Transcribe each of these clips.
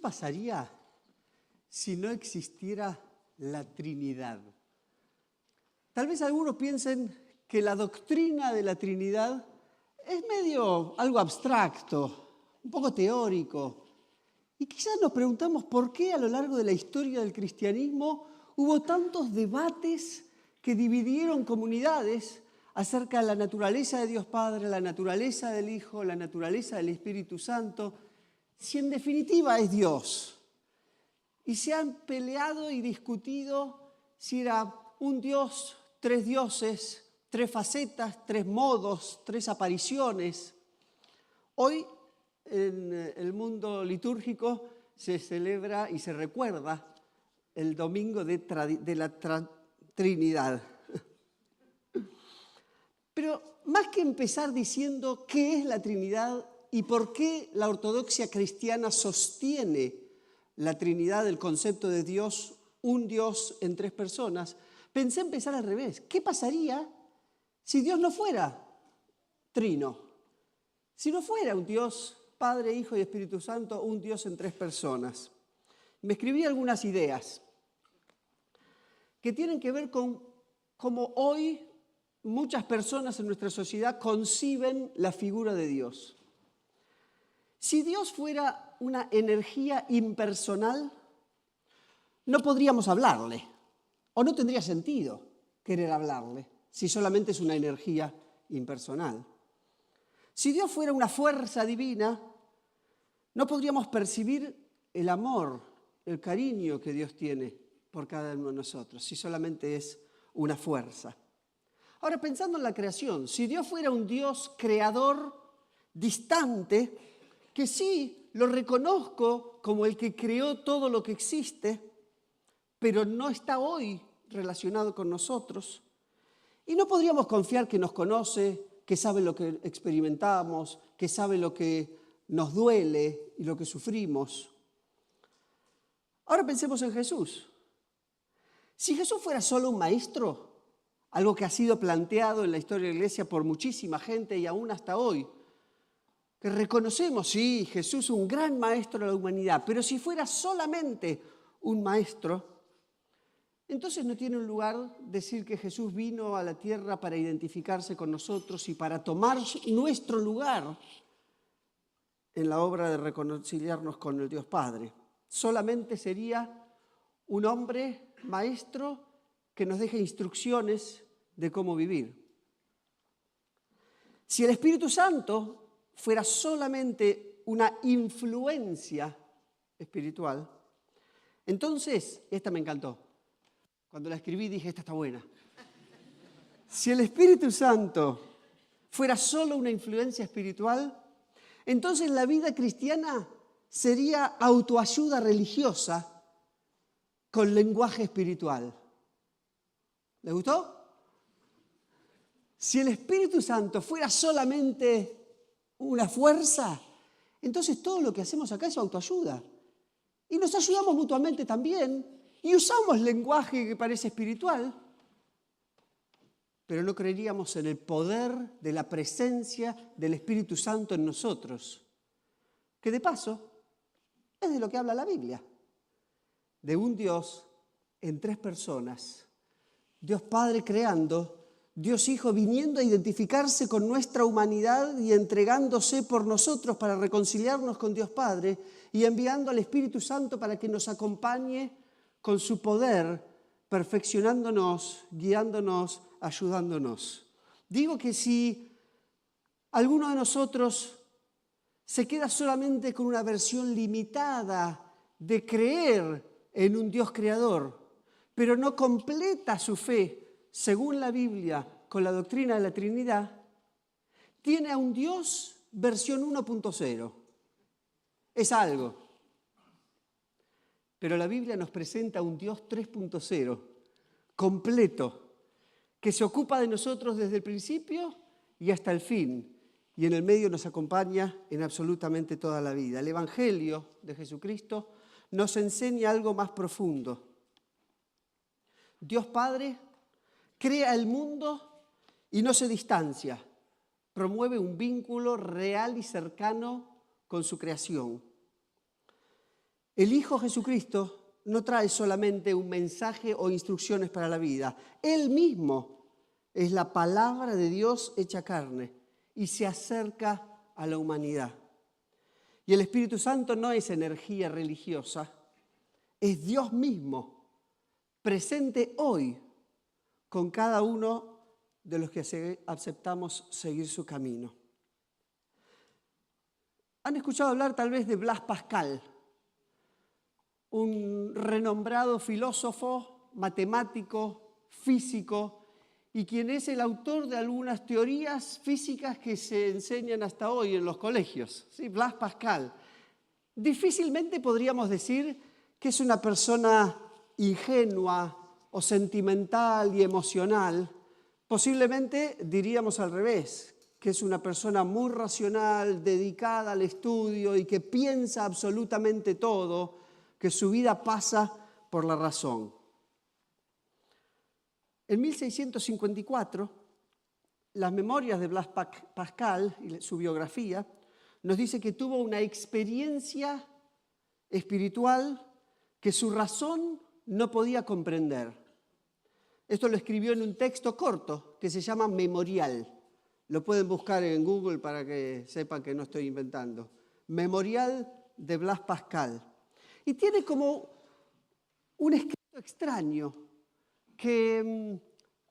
pasaría si no existiera la Trinidad? Tal vez algunos piensen que la doctrina de la Trinidad es medio algo abstracto, un poco teórico. Y quizás nos preguntamos por qué a lo largo de la historia del cristianismo hubo tantos debates que dividieron comunidades acerca de la naturaleza de Dios Padre, la naturaleza del Hijo, la naturaleza del Espíritu Santo, si en definitiva es Dios. Y se han peleado y discutido si era un Dios, tres dioses, tres facetas, tres modos, tres apariciones. Hoy en el mundo litúrgico se celebra y se recuerda el domingo de la Trinidad. Pero más que empezar diciendo qué es la Trinidad y por qué la ortodoxia cristiana sostiene la Trinidad, el concepto de Dios, un Dios en tres personas, pensé empezar al revés. ¿Qué pasaría si Dios no fuera trino? Si no fuera un Dios, Padre, Hijo y Espíritu Santo, un Dios en tres personas. Me escribí algunas ideas que tienen que ver con cómo hoy muchas personas en nuestra sociedad conciben la figura de Dios. Si Dios fuera una energía impersonal, no podríamos hablarle, o no tendría sentido querer hablarle, si solamente es una energía impersonal. Si Dios fuera una fuerza divina, no podríamos percibir el amor, el cariño que Dios tiene por cada uno de nosotros, si solamente es una fuerza. Ahora, pensando en la creación, si Dios fuera un Dios creador distante, que sí lo reconozco como el que creó todo lo que existe, pero no está hoy relacionado con nosotros, y no podríamos confiar que nos conoce, que sabe lo que experimentamos, que sabe lo que nos duele y lo que sufrimos. Ahora pensemos en Jesús. Si Jesús fuera solo un maestro, algo que ha sido planteado en la historia de la Iglesia por muchísima gente y aún hasta hoy, que reconocemos, sí, Jesús es un gran maestro de la humanidad, pero si fuera solamente un maestro, entonces no tiene un lugar decir que Jesús vino a la tierra para identificarse con nosotros y para tomar nuestro lugar en la obra de reconciliarnos con el Dios Padre. Solamente sería un hombre maestro que nos deje instrucciones de cómo vivir. Si el Espíritu Santo fuera solamente una influencia espiritual, entonces, esta me encantó. Cuando la escribí dije, esta está buena. Si el Espíritu Santo fuera solo una influencia espiritual, entonces la vida cristiana sería autoayuda religiosa con lenguaje espiritual. ¿Le gustó? Si el Espíritu Santo fuera solamente una fuerza, entonces todo lo que hacemos acá es autoayuda. Y nos ayudamos mutuamente también y usamos lenguaje que parece espiritual, pero no creeríamos en el poder de la presencia del Espíritu Santo en nosotros, que de paso es de lo que habla la Biblia, de un Dios en tres personas, Dios Padre creando, Dios Hijo viniendo a identificarse con nuestra humanidad y entregándose por nosotros para reconciliarnos con Dios Padre y enviando al Espíritu Santo para que nos acompañe con su poder, perfeccionándonos, guiándonos, ayudándonos. Digo que si alguno de nosotros se queda solamente con una versión limitada de creer en un Dios creador, pero no completa su fe según la Biblia con la doctrina de la Trinidad, tiene a un Dios versión 1.0. Es algo. Pero la Biblia nos presenta a un Dios 3.0, completo, que se ocupa de nosotros desde el principio y hasta el fin, y en el medio nos acompaña en absolutamente toda la vida. El Evangelio de Jesucristo nos enseña algo más profundo. Dios Padre crea el mundo y no se distancia, promueve un vínculo real y cercano con su creación. El Hijo Jesucristo no trae solamente un mensaje o instrucciones para la vida. Él mismo es la palabra de Dios hecha carne y se acerca a la humanidad. Y el Espíritu Santo no es energía religiosa, es Dios mismo, presente hoy con cada uno de los que aceptamos seguir su camino. ¿Han escuchado hablar tal vez de Blaise Pascal? Un renombrado filósofo, matemático, físico, y quien es el autor de algunas teorías físicas que se enseñan hasta hoy en los colegios. ¿Sí? Blaise Pascal. Difícilmente podríamos decir que es una persona ingenua o sentimental y emocional. Posiblemente diríamos al revés, que es una persona muy racional, dedicada al estudio y que piensa absolutamente todo, que su vida pasa por la razón. En 1654, las memorias de Blaise Pascal y su biografía nos dice que tuvo una experiencia espiritual que su razón no podía comprender. Esto lo escribió en un texto corto que se llama Memorial. Lo pueden buscar en Google para que sepan que no estoy inventando. Memorial de Blaise Pascal. Y tiene como un escrito extraño, que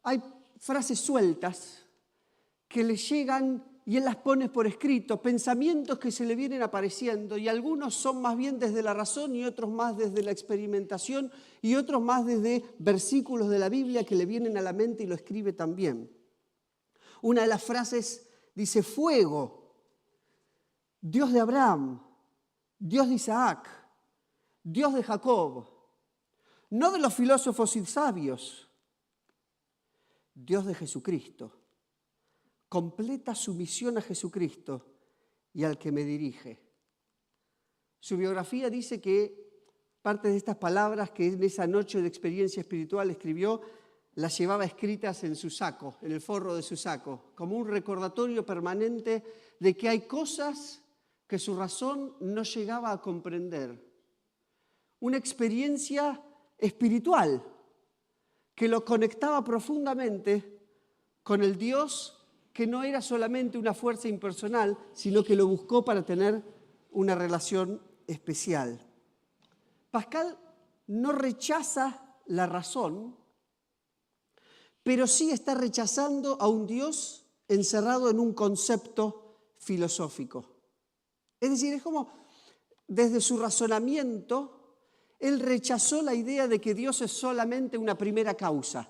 hay frases sueltas que le llegan y él las pone por escrito, pensamientos que se le vienen apareciendo, y algunos son más bien desde la razón y otros más desde la experimentación y otros más desde versículos de la Biblia que le vienen a la mente y lo escribe también. Una de las frases dice: fuego, Dios de Abraham, Dios de Isaac, Dios de Jacob, no de los filósofos y sabios, Dios de Jesucristo. Completa sumisión a Jesucristo y al que me dirige. Su biografía dice que parte de estas palabras que en esa noche de experiencia espiritual escribió, las llevaba escritas en su saco, en el forro de su saco, como un recordatorio permanente de que hay cosas que su razón no llegaba a comprender. Una experiencia espiritual que lo conectaba profundamente con el Dios que no era solamente una fuerza impersonal, sino que lo buscó para tener una relación especial. Pascal no rechaza la razón, pero sí está rechazando a un Dios encerrado en un concepto filosófico. Es decir, es como desde su razonamiento, él rechazó la idea de que Dios es solamente una primera causa.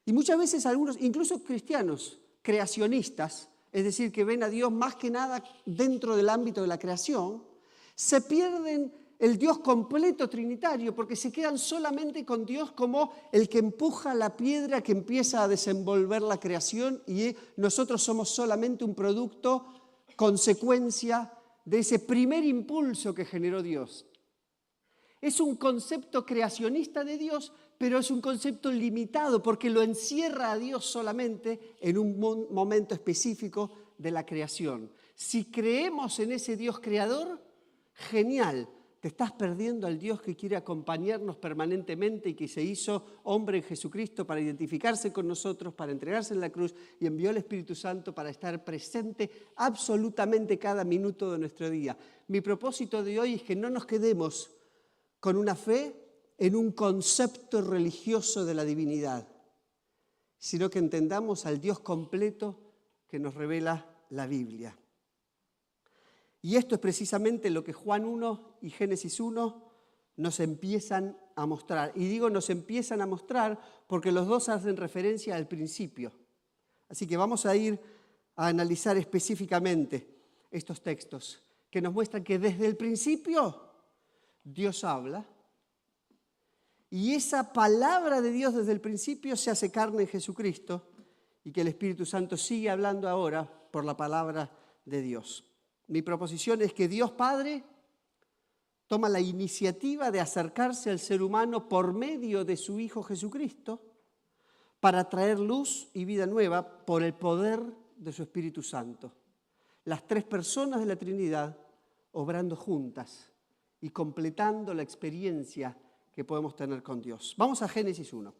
Y muchas veces algunos, incluso cristianos, creacionistas, es decir, que ven a Dios más que nada dentro del ámbito de la creación, se pierden el Dios completo trinitario porque se quedan solamente con Dios como el que empuja la piedra que empieza a desenvolver la creación y nosotros somos solamente un producto, consecuencia de ese primer impulso que generó Dios. Es un concepto creacionista de Dios, pero es un concepto limitado porque lo encierra a Dios solamente en un momento específico de la creación. Si creemos en ese Dios creador, genial, te estás perdiendo al Dios que quiere acompañarnos permanentemente y que se hizo hombre en Jesucristo para identificarse con nosotros, para entregarse en la cruz y envió al Espíritu Santo para estar presente absolutamente cada minuto de nuestro día. Mi propósito de hoy es que no nos quedemos con una fe en un concepto religioso de la divinidad, sino que entendamos al Dios completo que nos revela la Biblia. Y esto es precisamente lo que Juan 1 y Génesis 1 nos empiezan a mostrar. Y digo nos empiezan a mostrar porque los dos hacen referencia al principio. Así que vamos a ir a analizar específicamente estos textos que nos muestran que desde el principio Dios habla, y esa palabra de Dios desde el principio se hace carne en Jesucristo y que el Espíritu Santo sigue hablando ahora por la palabra de Dios. Mi proposición es que Dios Padre toma la iniciativa de acercarse al ser humano por medio de su Hijo Jesucristo para traer luz y vida nueva por el poder de su Espíritu Santo. Las tres personas de la Trinidad obrando juntas y completando la experiencia que podemos tener con Dios. Vamos a Génesis 1.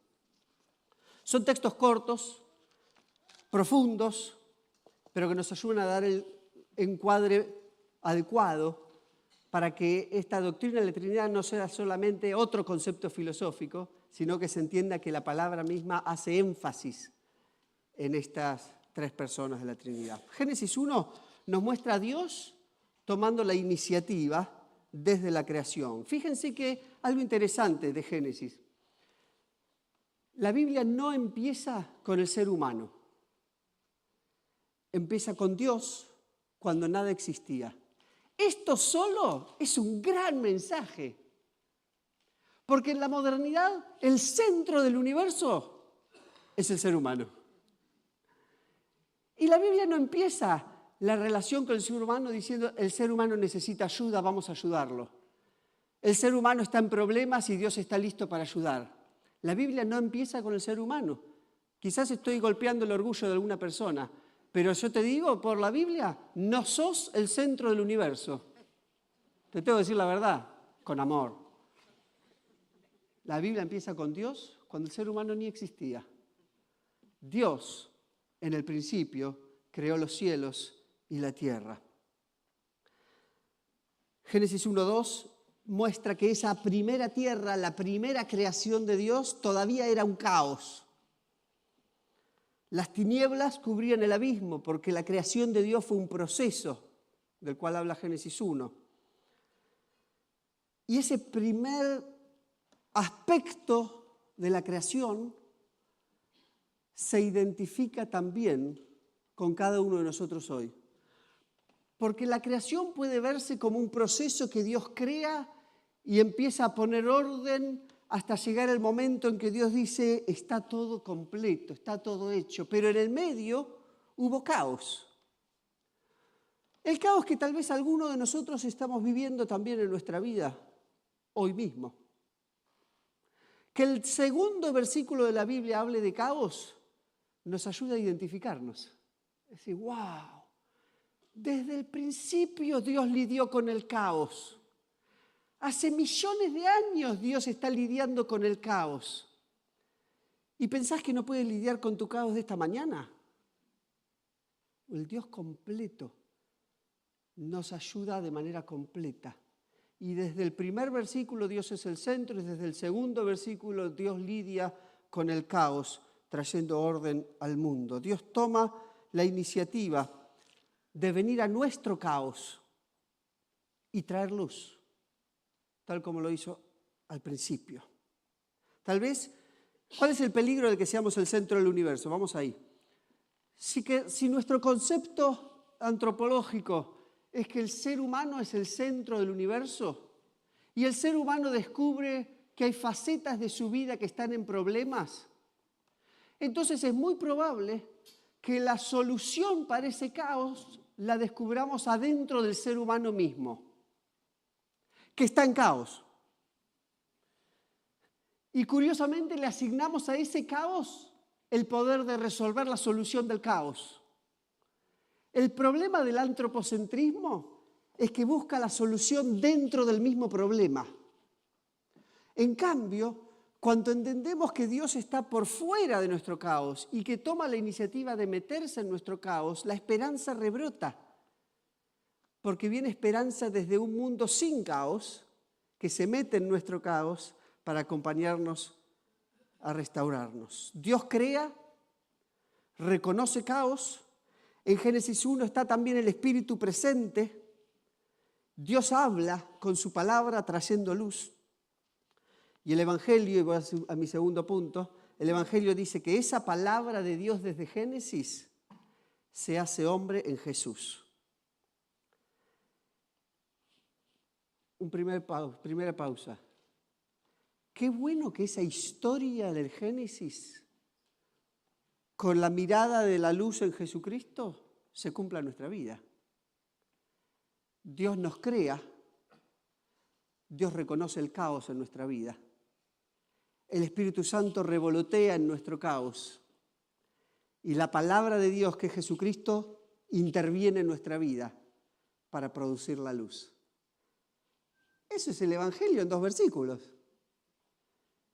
Son textos cortos, profundos, pero que nos ayudan a dar el encuadre adecuado para que esta doctrina de la Trinidad no sea solamente otro concepto filosófico, sino que se entienda que la palabra misma hace énfasis en estas tres personas de la Trinidad. Génesis 1 nos muestra a Dios tomando la iniciativa desde la creación. Fíjense que algo interesante de Génesis. La Biblia no empieza con el ser humano. Empieza con Dios cuando nada existía. Esto solo es un gran mensaje. Porque en la modernidad el centro del universo es el ser humano. Y la Biblia no empieza la relación con el ser humano diciendo el ser humano necesita ayuda, vamos a ayudarlo. El ser humano está en problemas y Dios está listo para ayudar. La Biblia no empieza con el ser humano. Quizás estoy golpeando el orgullo de alguna persona, pero yo te digo, por la Biblia, no sos el centro del universo. Te tengo que decir la verdad, con amor. La Biblia empieza con Dios cuando el ser humano ni existía. Dios, en el principio, creó los cielos y la tierra. Génesis 1:2 muestra que esa primera tierra, la primera creación de Dios, todavía era un caos. Las tinieblas cubrían el abismo porque la creación de Dios fue un proceso del cual habla Génesis 1. Y ese primer aspecto de la creación se identifica también con cada uno de nosotros hoy. Porque la creación puede verse como un proceso que Dios crea y empieza a poner orden hasta llegar el momento en que Dios dice, está todo completo, está todo hecho. Pero en el medio hubo caos. El caos que tal vez algunos de nosotros estamos viviendo también en nuestra vida hoy mismo. Que el segundo versículo de la Biblia hable de caos nos ayuda a identificarnos. Es decir, wow, desde el principio Dios lidió con el caos. Hace millones de años Dios está lidiando con el caos. ¿Y pensás que no puedes lidiar con tu caos de esta mañana? El Dios completo nos ayuda de manera completa. Y desde el primer versículo Dios es el centro, y desde el segundo versículo Dios lidia con el caos, trayendo orden al mundo. Dios toma la iniciativa de venir a nuestro caos y traer luz, tal como lo hizo al principio. Tal vez, ¿cuál es el peligro de que seamos el centro del universo? Vamos ahí. Si nuestro concepto antropológico es que el ser humano es el centro del universo y el ser humano descubre que hay facetas de su vida que están en problemas, entonces es muy probable que la solución para ese caos la descubramos adentro del ser humano mismo, que está en caos. Y curiosamente le asignamos a ese caos el poder de resolver la solución del caos. El problema del antropocentrismo es que busca la solución dentro del mismo problema. En cambio, cuando entendemos que Dios está por fuera de nuestro caos y que toma la iniciativa de meterse en nuestro caos, la esperanza rebrota. Porque viene esperanza desde un mundo sin caos, que se mete en nuestro caos para acompañarnos a restaurarnos. Dios crea, reconoce caos. En Génesis 1 está también el Espíritu presente. Dios habla con su palabra trayendo luz. Y el Evangelio, y voy a mi segundo punto, el Evangelio dice que esa palabra de Dios desde Génesis se hace hombre en Jesús. Primera pausa. Qué bueno que esa historia del Génesis, con la mirada de la luz en Jesucristo, se cumpla en nuestra vida. Dios nos crea, Dios reconoce el caos en nuestra vida. El Espíritu Santo revolotea en nuestro caos. Y la palabra de Dios, que es Jesucristo, interviene en nuestra vida para producir la luz. Eso es el Evangelio en 2 versículos.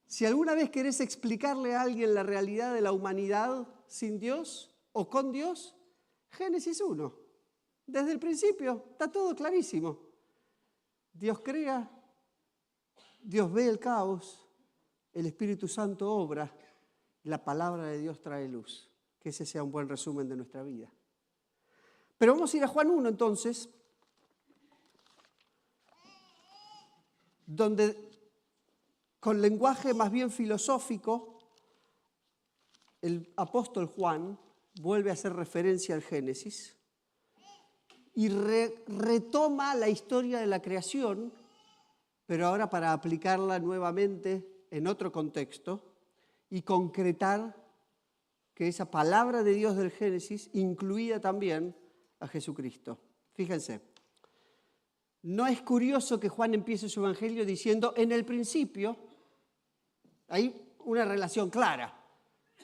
Si alguna vez querés explicarle a alguien la realidad de la humanidad sin Dios o con Dios, Génesis 1. Desde el principio está todo clarísimo. Dios crea, Dios ve el caos, el Espíritu Santo obra, la palabra de Dios trae luz. Que ese sea un buen resumen de nuestra vida. Pero vamos a ir a Juan 1 entonces, donde con lenguaje más bien filosófico, el apóstol Juan vuelve a hacer referencia al Génesis y retoma la historia de la creación, pero ahora para aplicarla nuevamente en otro contexto y concretar que esa palabra de Dios del Génesis incluía también a Jesucristo. Fíjense, no es curioso que Juan empiece su evangelio diciendo en el principio. Hay una relación clara.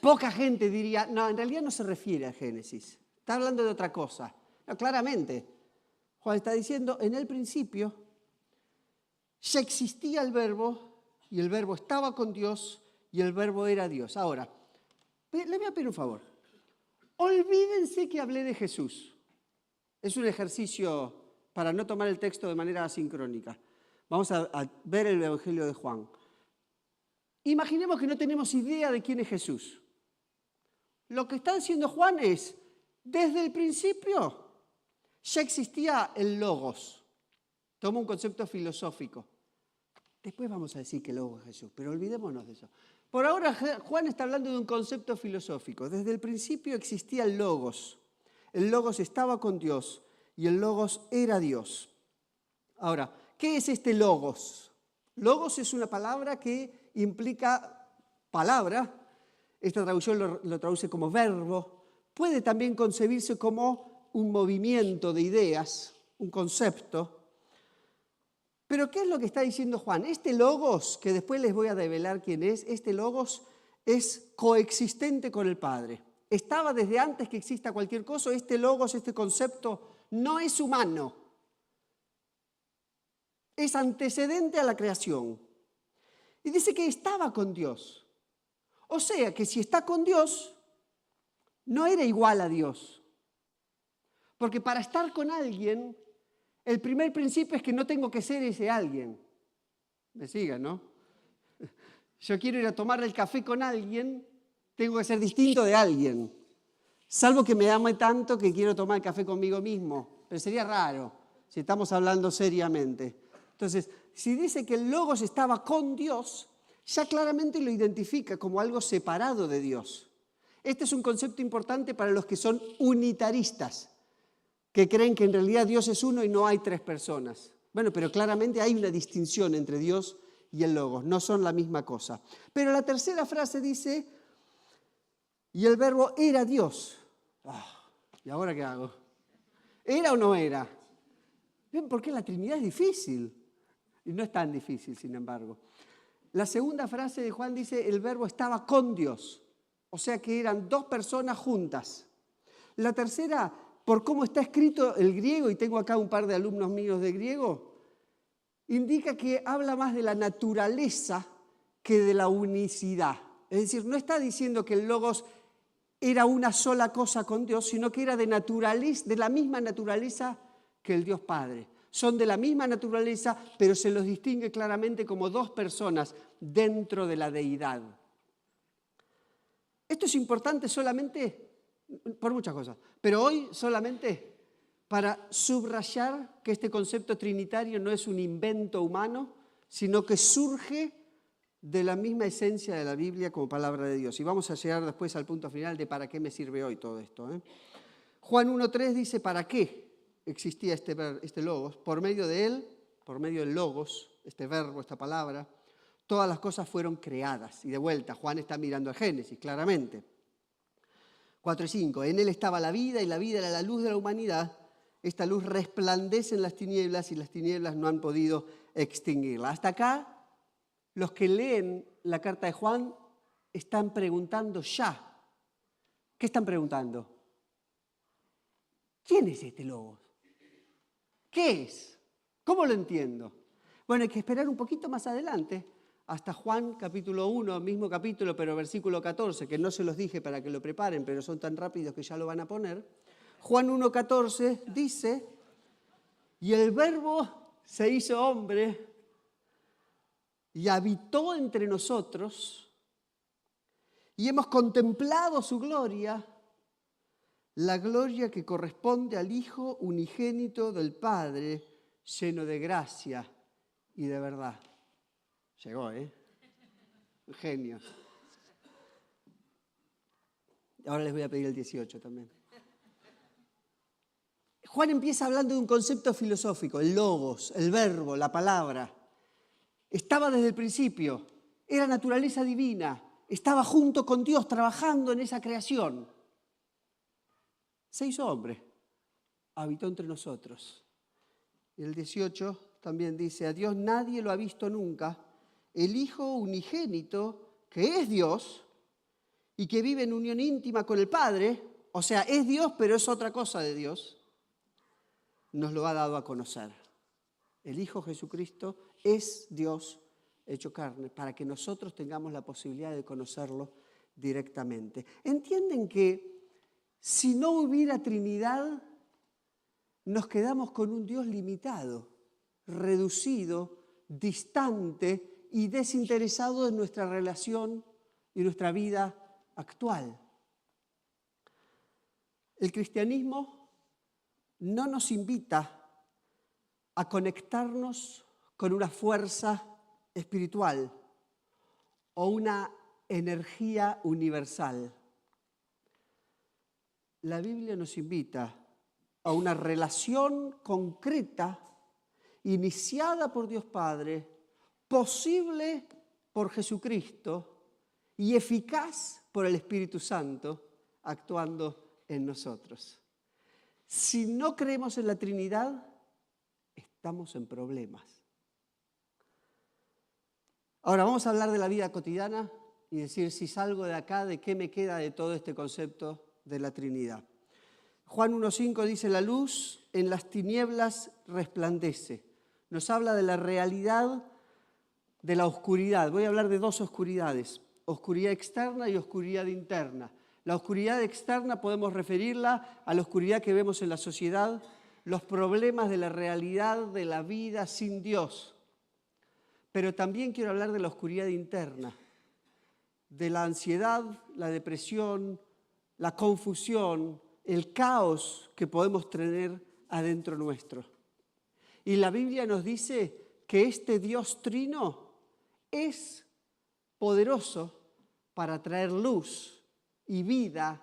Poca gente diría, no, en realidad no se refiere a Génesis, está hablando de otra cosa. No, claramente, Juan está diciendo, en el principio ya existía el verbo, y el verbo estaba con Dios, y el verbo era Dios. Ahora, le voy a pedir un favor. Olvídense que hablé de Jesús. Es un ejercicio para no tomar el texto de manera asincrónica. Vamos a ver el Evangelio de Juan. Imaginemos que no tenemos idea de quién es Jesús. Lo que está diciendo Juan es, desde el principio ya existía el logos. Toma un concepto filosófico. Después vamos a decir que el logos es Jesús, pero olvidémonos de eso. Por ahora Juan está hablando de un concepto filosófico. Desde el principio existía el logos. El logos estaba con Dios y el logos era Dios. Ahora, ¿qué es este logos? Logos es una palabra que implica palabra. Esta traducción lo traduce como verbo. Puede también concebirse como un movimiento de ideas, un concepto. Pero ¿qué es lo que está diciendo Juan? Este logos, que después les voy a develar quién es, este logos es coexistente con el Padre. Estaba desde antes que exista cualquier cosa. Este logos, este concepto, no es humano. Es antecedente a la creación. Y dice que estaba con Dios. O sea, que si está con Dios, no era igual a Dios. Porque para estar con alguien, el primer principio es que no tengo que ser ese alguien. Me sigan, ¿no? Yo quiero ir a tomar el café con alguien, tengo que ser distinto de alguien. Salvo que me ame tanto que quiero tomar el café conmigo mismo. Pero sería raro si estamos hablando seriamente. Entonces, si dice que el logos estaba con Dios, ya claramente lo identifica como algo separado de Dios. Este es un concepto importante para los que son unitaristas, que creen que en realidad Dios es uno y no hay tres personas. Bueno, pero claramente hay una distinción entre Dios y el logos, no son la misma cosa. Pero la tercera frase dice, y el verbo era Dios. ¿Y ahora qué hago? ¿Era o no era? ¿Ven por qué la Trinidad es difícil? Y no es tan difícil, sin embargo. La segunda frase de Juan dice, el verbo estaba con Dios. O sea que eran dos personas juntas. La tercera, por cómo está escrito el griego, y tengo acá un par de alumnos míos de griego, indica que habla más de la naturaleza que de la unicidad. Es decir, no está diciendo que el logos era una sola cosa con Dios, sino que era de la misma naturaleza que el Dios Padre. Son de la misma naturaleza, pero se los distingue claramente como dos personas dentro de la deidad. Esto es importante solamente por muchas cosas, pero hoy solamente para subrayar que este concepto trinitario no es un invento humano, sino que surge de la misma esencia de la Biblia como palabra de Dios. Y vamos a llegar después al punto final de para qué me sirve hoy todo esto. Juan 1.3 dice, ¿para qué existía este logos? Por medio de él, por medio del logos, este verbo, esta palabra, todas las cosas fueron creadas. Y de vuelta, Juan está mirando a Génesis, claramente. 4 y 5, en él estaba la vida y la vida era la luz de la humanidad. Esta luz resplandece en las tinieblas y las tinieblas no han podido extinguirla. Hasta acá, los que leen la carta de Juan están preguntando ya. ¿Qué están preguntando? ¿Quién es este logos? ¿Qué es? ¿Cómo lo entiendo? Bueno, hay que esperar un poquito más adelante, hasta Juan capítulo 1, mismo capítulo, pero versículo 14, que no se los dije para que lo preparen, pero son tan rápidos que ya lo van a poner. Juan 1:14 dice, y el Verbo se hizo hombre y habitó entre nosotros, y hemos contemplado su gloria, la gloria que corresponde al Hijo unigénito del Padre, lleno de gracia y de verdad. Llegó, ¿eh? Genio. Ahora les voy a pedir el 18 también. Juan empieza hablando de un concepto filosófico, el logos, el verbo, la palabra. Estaba desde el principio, era naturaleza divina, estaba junto con Dios trabajando en esa creación. Se hizo hombre, habitó entre nosotros. Y el 18 también dice, a Dios nadie lo ha visto nunca, el Hijo unigénito, que es Dios y que vive en unión íntima con el Padre, o sea, es Dios, pero es otra cosa de Dios, nos lo ha dado a conocer. El Hijo Jesucristo es Dios hecho carne, para que nosotros tengamos la posibilidad de conocerlo directamente. ¿Entienden que si no hubiera Trinidad, nos quedamos con un Dios limitado, reducido, distante y desinteresado en nuestra relación y nuestra vida actual? El cristianismo no nos invita a conectarnos con una fuerza espiritual o una energía universal. La Biblia nos invita a una relación concreta, iniciada por Dios Padre, posible por Jesucristo y eficaz por el Espíritu Santo actuando en nosotros. Si no creemos en la Trinidad, estamos en problemas. Ahora vamos a hablar de la vida cotidiana y decir, si salgo de acá, ¿de qué me queda de todo este concepto de la Trinidad? Juan 1:5 dice, la luz en las tinieblas resplandece. Nos habla de la realidad de la oscuridad. Voy a hablar de dos oscuridades, oscuridad externa y oscuridad interna. La oscuridad externa podemos referirla a la oscuridad que vemos en la sociedad, los problemas de la realidad de la vida sin Dios. Pero también quiero hablar de la oscuridad interna, de la ansiedad, la depresión, la confusión, el caos que podemos tener adentro nuestro. Y la Biblia nos dice que este Dios trino es poderoso para traer luz y vida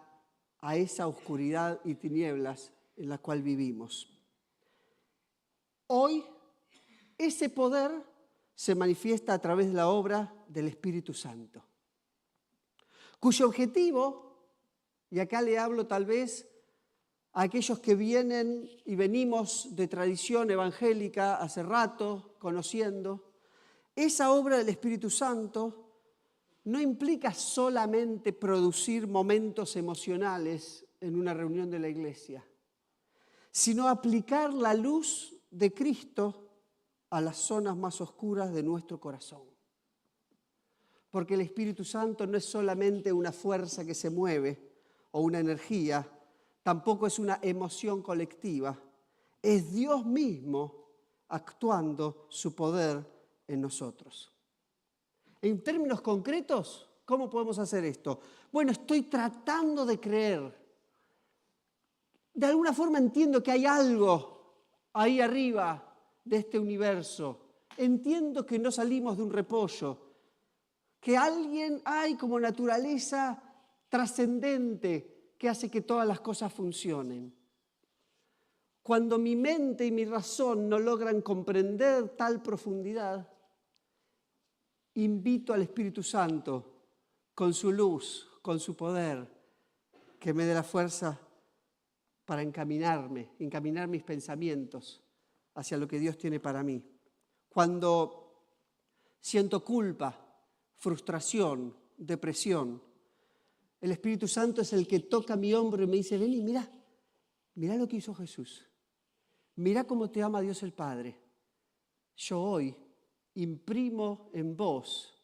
a esa oscuridad y tinieblas en la cual vivimos. Hoy, ese poder se manifiesta a través de la obra del Espíritu Santo, cuyo objetivo, y acá le hablo tal vez a aquellos que vienen y venimos de tradición evangélica hace rato, conociendo, esa obra del Espíritu Santo no implica solamente producir momentos emocionales en una reunión de la iglesia, sino aplicar la luz de Cristo a las zonas más oscuras de nuestro corazón. Porque el Espíritu Santo no es solamente una fuerza que se mueve o una energía, tampoco es una emoción colectiva, es Dios mismo actuando su poder en nosotros. En términos concretos, ¿cómo podemos hacer esto? Bueno, estoy tratando de creer. De alguna forma entiendo que hay algo ahí arriba de este universo. Entiendo que no salimos de un repollo, que alguien hay como naturaleza trascendente que hace que todas las cosas funcionen. Cuando mi mente y mi razón no logran comprender tal profundidad, invito al Espíritu Santo con su luz, con su poder, que me dé la fuerza para encaminar mis pensamientos hacia lo que Dios tiene para mí. Cuando siento culpa, frustración, depresión, el Espíritu Santo es el que toca mi hombro y me dice, ven y mira lo que hizo Jesús. Mira cómo te ama Dios el Padre. Yo hoy imprimo en vos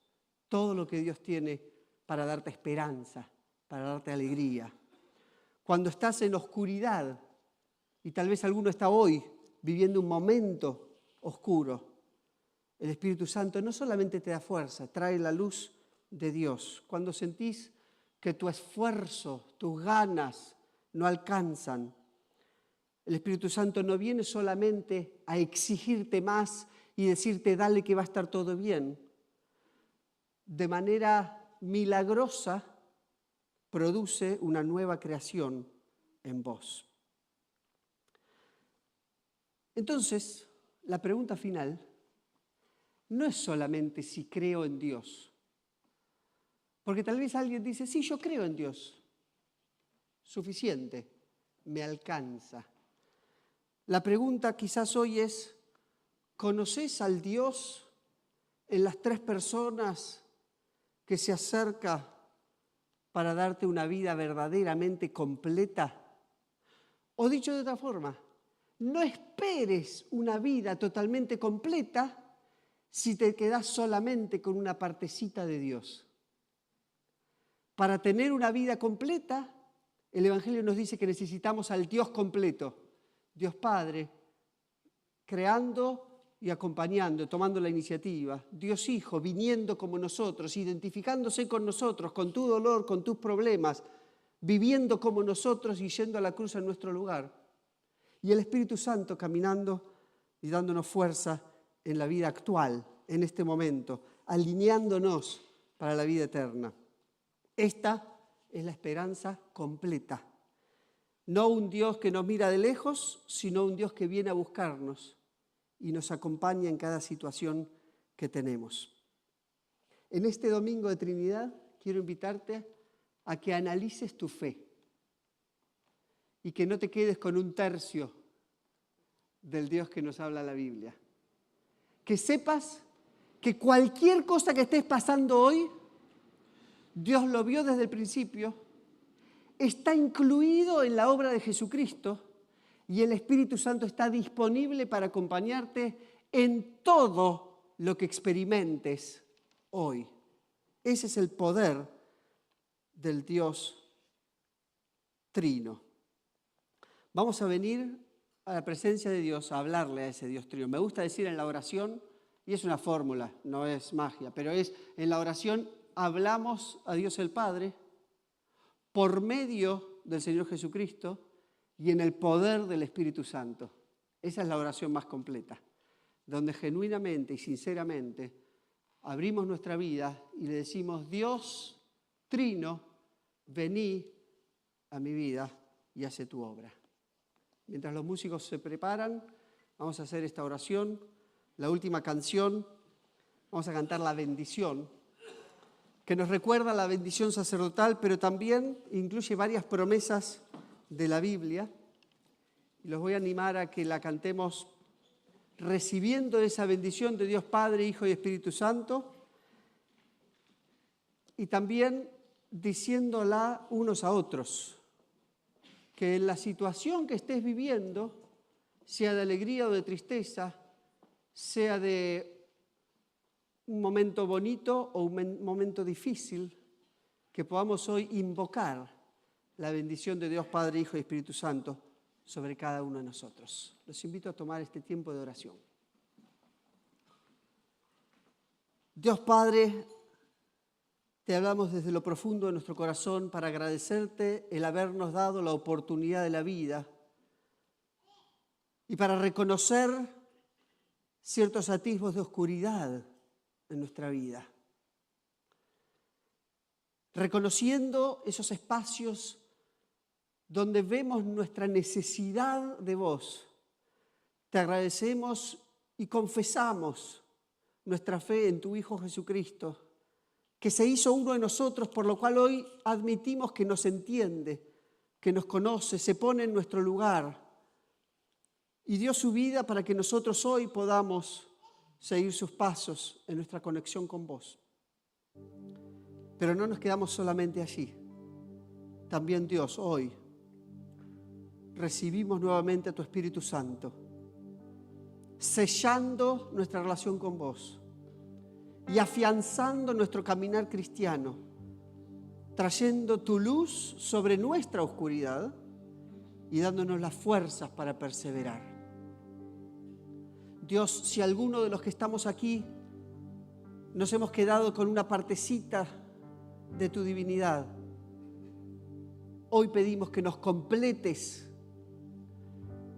todo lo que Dios tiene para darte esperanza, para darte alegría. Cuando estás en oscuridad, y tal vez alguno está hoy viviendo un momento oscuro, el Espíritu Santo no solamente te da fuerza, trae la luz de Dios. Cuando sentís que tu esfuerzo, tus ganas no alcanzan, el Espíritu Santo no viene solamente a exigirte más y decirte dale que va a estar todo bien. De manera milagrosa produce una nueva creación en vos. Entonces, la pregunta final no es solamente si creo en Dios. Porque tal vez alguien dice, sí, yo creo en Dios. Suficiente, me alcanza. La pregunta quizás hoy es, ¿conoces al Dios en las tres personas que se acerca para darte una vida verdaderamente completa? O dicho de otra forma, no esperes una vida totalmente completa si te quedas solamente con una partecita de Dios. Para tener una vida completa, el Evangelio nos dice que necesitamos al Dios completo, Dios Padre, creando y acompañando, tomando la iniciativa, Dios Hijo, viniendo como nosotros, identificándose con nosotros, con tu dolor, con tus problemas, viviendo como nosotros y yendo a la cruz en nuestro lugar. Y el Espíritu Santo caminando y dándonos fuerza en la vida actual, en este momento, alineándonos para la vida eterna. Esta es la esperanza completa. No un Dios que nos mira de lejos, sino un Dios que viene a buscarnos y nos acompaña en cada situación que tenemos. En este domingo de Trinidad quiero invitarte a que analices tu fe y que no te quedes con un tercio del Dios que nos habla la Biblia. Que sepas que cualquier cosa que estés pasando hoy, Dios lo vio desde el principio, está incluido en la obra de Jesucristo y el Espíritu Santo está disponible para acompañarte en todo lo que experimentes hoy. Ese es el poder del Dios Trino. Vamos a venir a la presencia de Dios a hablarle a ese Dios Trino. Me gusta decir en la oración, y es una fórmula, no es magia, pero es en la oración hablamos a Dios el Padre por medio del Señor Jesucristo y en el poder del Espíritu Santo. Esa es la oración más completa, donde genuinamente y sinceramente abrimos nuestra vida y le decimos, Dios Trino, vení a mi vida y hace tu obra. Mientras los músicos se preparan, vamos a hacer esta oración. La última canción, vamos a cantar la bendición, que nos recuerda la bendición sacerdotal, pero también incluye varias promesas de la Biblia. Y los voy a animar a que la cantemos recibiendo esa bendición de Dios Padre, Hijo y Espíritu Santo, y también diciéndola unos a otros. Que en la situación que estés viviendo, sea de alegría o de tristeza, sea de un momento bonito o un momento difícil, que podamos hoy invocar la bendición de Dios Padre, Hijo y Espíritu Santo sobre cada uno de nosotros. Los invito a tomar este tiempo de oración. Dios Padre, te hablamos desde lo profundo de nuestro corazón para agradecerte el habernos dado la oportunidad de la vida y para reconocer ciertos atisbos de oscuridad en nuestra vida. Reconociendo esos espacios donde vemos nuestra necesidad de vos, te agradecemos y confesamos nuestra fe en tu Hijo Jesucristo, que se hizo uno de nosotros, por lo cual hoy admitimos que nos entiende, que nos conoce, se pone en nuestro lugar y dio su vida para que nosotros hoy podamos seguir sus pasos en nuestra conexión con vos. Pero no nos quedamos solamente allí. También Dios, hoy recibimos nuevamente a tu Espíritu Santo, sellando nuestra relación con vos, y afianzando nuestro caminar cristiano, trayendo tu luz sobre nuestra oscuridad y dándonos las fuerzas para perseverar. Dios, si alguno de los que estamos aquí nos hemos quedado con una partecita de tu divinidad, hoy pedimos que nos completes,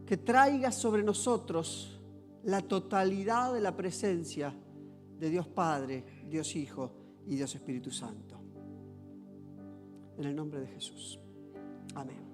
que traigas sobre nosotros la totalidad de la presencia de Dios Padre, Dios Hijo y Dios Espíritu Santo. En el nombre de Jesús. Amén.